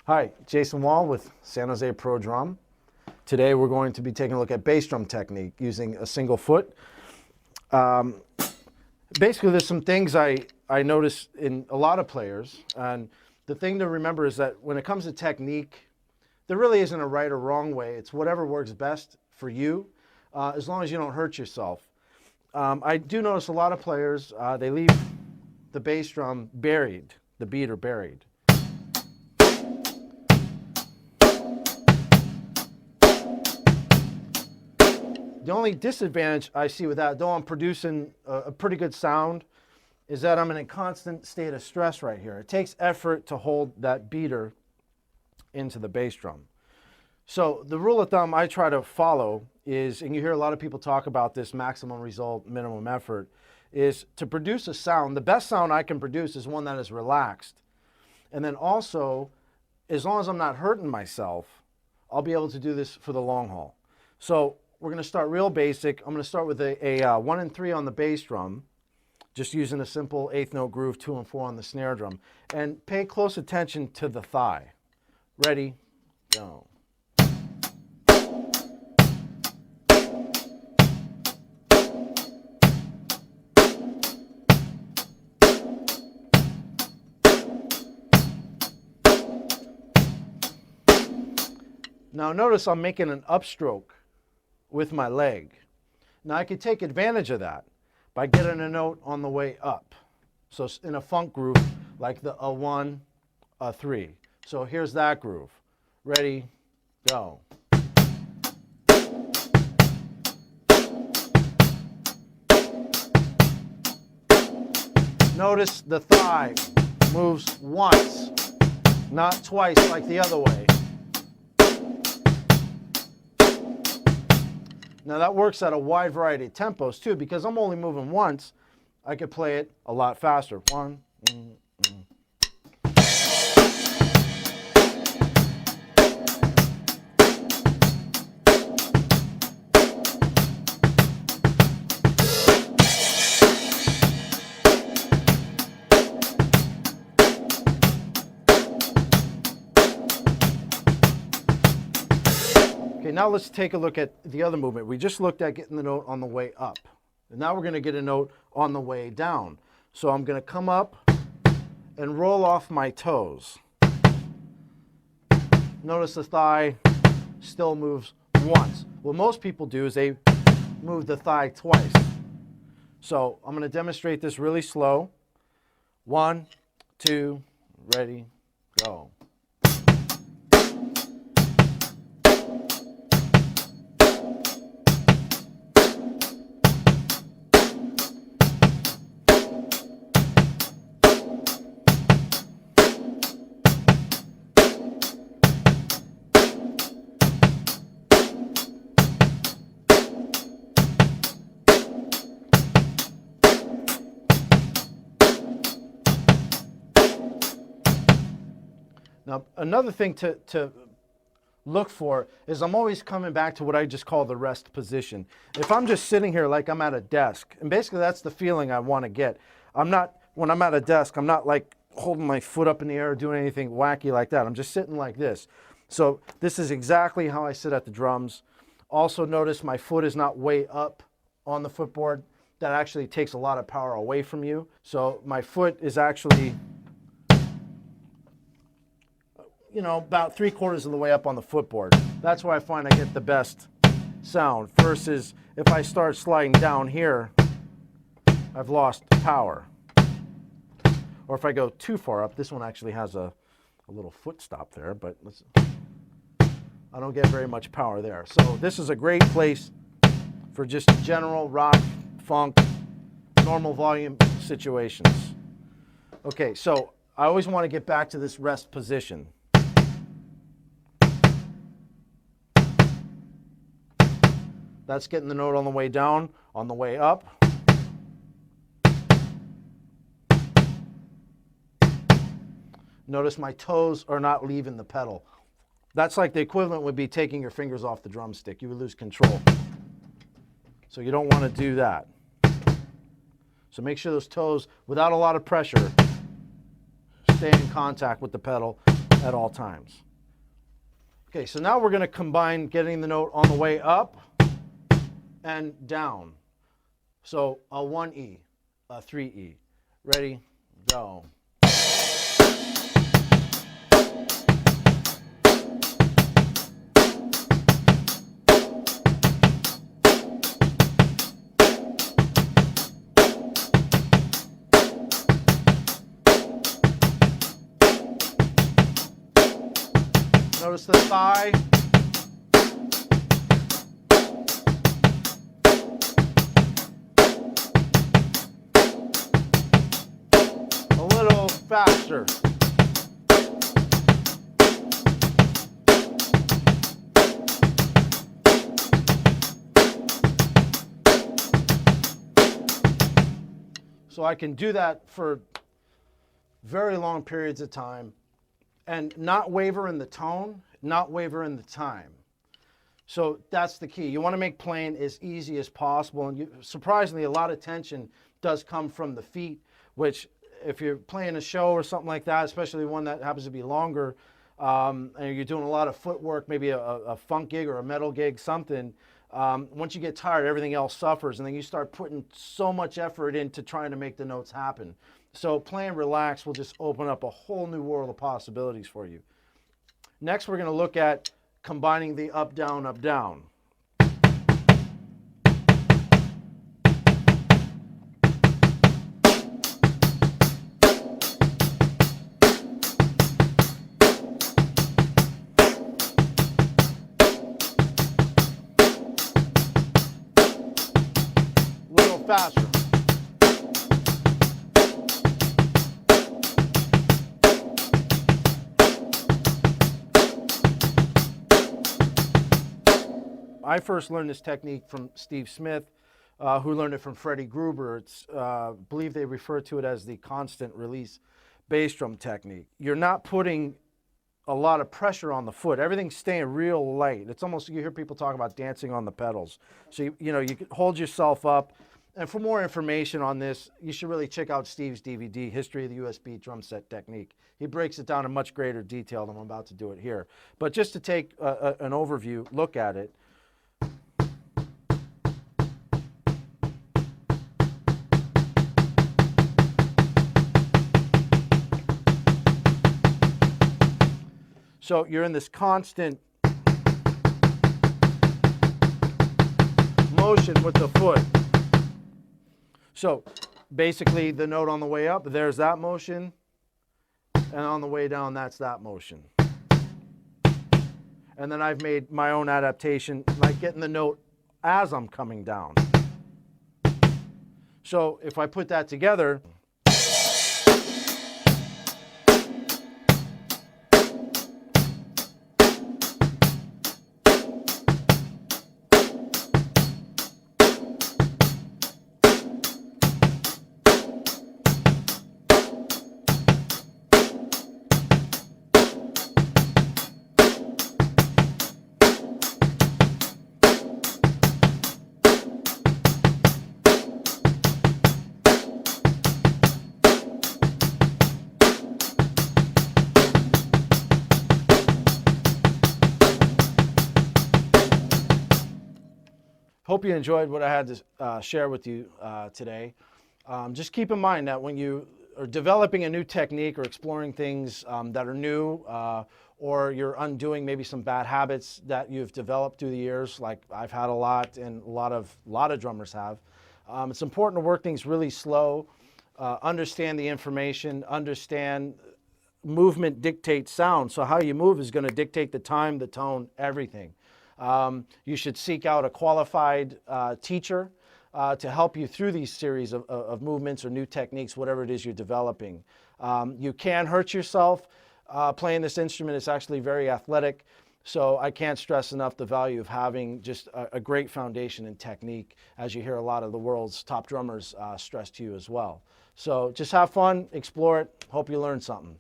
Hi, Jason Wall with San Jose Pro Drum. Today we're going to be taking a look at bass drum technique using a single foot. Basically, there's some things I notice in a lot of players, and the thing to remember is that when it comes to technique, there really isn't a right or wrong way. It's whatever works best for you, as long as you don't hurt yourself. I do notice a lot of players, they leave the bass drum buried, the beat buried. The only disadvantage I see with that, though I'm producing a pretty good sound, is that I'm in a constant state of stress right here. It takes effort to hold that beater into the bass drum. So the rule of thumb I try to follow is, and you hear a lot of people talk about this maximum result, minimum effort, is to produce a sound. The best sound I can produce is one that is relaxed. And then also, as long as I'm not hurting myself, I'll be able to do this for the long haul. So we're going to start real basic. I'm going to start with a 1 and 3 on the bass drum, just using a simple 8th note groove, 2 and 4 on the snare drum. And pay close attention to the thigh. Ready, go. Now notice I'm making an upstroke with my leg. Now I could take advantage of that by getting a note on the way up. So in a funk groove, like the a 1, a 3. So here's that groove. Ready, go. Notice the thigh moves once, not twice like the other way. Now that works at a wide variety of tempos too, because I'm only moving once. I could play it a lot faster. 1, Okay, now let's take a look at the other movement. We just looked at getting the note on the way up. And now we're going to get a note on the way down. So I'm going to come up and roll off my toes. Notice the thigh still moves once. What most people do is they move the thigh twice. So I'm going to demonstrate this really slow. 1, 2, ready, go. Now, another thing to look for is I'm always coming back to what I just call the rest position. If I'm just sitting here like I'm at a desk, and basically that's the feeling I want to get. When I'm at a desk, I'm not like holding my foot up in the air or doing anything wacky like that. I'm just sitting like this. So this is exactly how I sit at the drums. Also notice my foot is not way up on the footboard. That actually takes a lot of power away from you. So my foot is actually, about 3/4 of the way up on the footboard. That's where I find I get the best sound. Versus if I start sliding down here, I've lost power. Or if I go too far up, this one actually has a little foot stop there, but I don't get very much power there. So this is a great place for just general rock, funk, normal volume situations. Okay, so I always want to get back to this rest position. That's getting the note on the way down, on the way up. Notice my toes are not leaving the pedal. That's like the equivalent would be taking your fingers off the drumstick. You would lose control. So you don't want to do that. So make sure those toes, without a lot of pressure, stay in contact with the pedal. at all times. Okay, so now we're going to combine getting the note on the way up and down. So a 1E, a 3E. Ready, go. Notice the thigh. A little faster. So I can do that for very long periods of time and not waver in the tone, not waver in the time. So that's the key. You want to make playing as easy as possible. And surprisingly, a lot of tension does come from the feet, which if you're playing a show or something like that, especially one that happens to be longer, and you're doing a lot of footwork, maybe a funk gig or a metal gig, something, once you get tired, everything else suffers, and then you start putting so much effort into trying to make the notes happen. So playing relaxed will just open up a whole new world of possibilities for you. Next, we're going to look at combining the up, down, up, down. A little faster. I first learned this technique from Steve Smith, who learned it from Freddie Gruber. It's, I believe they refer to it as the constant release bass drum technique. You're not putting a lot of pressure on the foot. Everything's staying real light. It's almost, you hear people talk about dancing on the pedals. So, you can hold yourself up. And for more information on this, you should really check out Steve's DVD, History of the US Beat Drum Set Technique. He breaks it down in much greater detail than I'm about to do it here. But just to take an overview look at it, so you're in this constant motion with the foot. So basically the note on the way up, there's that motion, and on the way down, that's that motion. And then I've made my own adaptation, like getting the note as I'm coming down. So if I put that together, hope you enjoyed what I had to share with you today. Just keep in mind that when you are developing a new technique or exploring things that are new, or you're undoing maybe some bad habits that you've developed through the years, like I've had a lot and a lot of drummers have, it's important to work things really slow, understand the information, understand movement dictates sound. So how you move is going to dictate the time, the tone, everything. You should seek out a qualified teacher to help you through these series of movements or new techniques, whatever it is you're developing. You can hurt yourself playing this instrument. It's actually very athletic, so I can't stress enough the value of having just a great foundation in technique, as you hear a lot of the world's top drummers stress to you as well. So just have fun, explore it, hope you learn something.